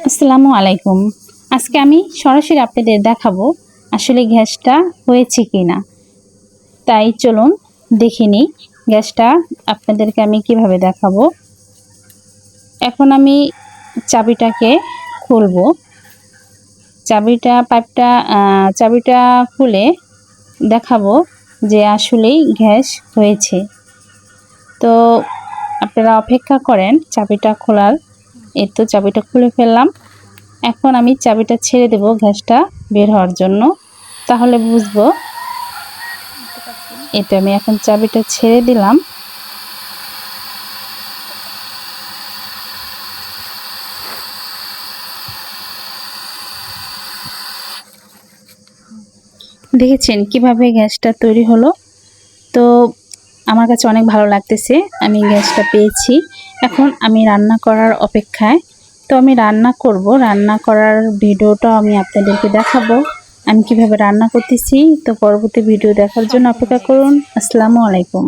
আসসালামু আলাইকুম। আজকে আমি সরাসরি আপনাদের দেখাবো আসলে গ্যাসটা হয়েছে কিনা। তাই চলুন দেখে নিই গ্যাসটা আপনাদেরকে আমি কিভাবে দেখাবো। এখন আমি চাবিটাকে খুলবো। চাবিটা খুলে দেখাবো যে আসলেই গ্যাস হয়েছে। তো আপনারা অপেক্ষা করেন চাবিটা খোলার। এই তো চাবিটা খুলে ফেললাম। এখন আমি চাবিটা ছেড়ে দেব গ্যাসটা বের হওয়ার জন্য, তাহলে বুঝবো। এটা আমি এখন চাবিটা ছেড়ে দিলাম। দেখেছেন কিভাবে গ্যাসটা তৈরি হলো। তো আমার কাছে অনেক ভালো লাগতেছে, আমি গ্যাসটা পেয়েছি। এখন আমি রান্না করার অপেক্ষায়। তো আমি রান্না করব, রান্না করার ভিডিওটা আমি আপনাদেরকে দেখাবো আমি কিভাবে রান্না করতেছি। তো পরবর্তী ভিডিও দেখার জন্য অপেক্ষা করুন। আসসালামু আলাইকুম।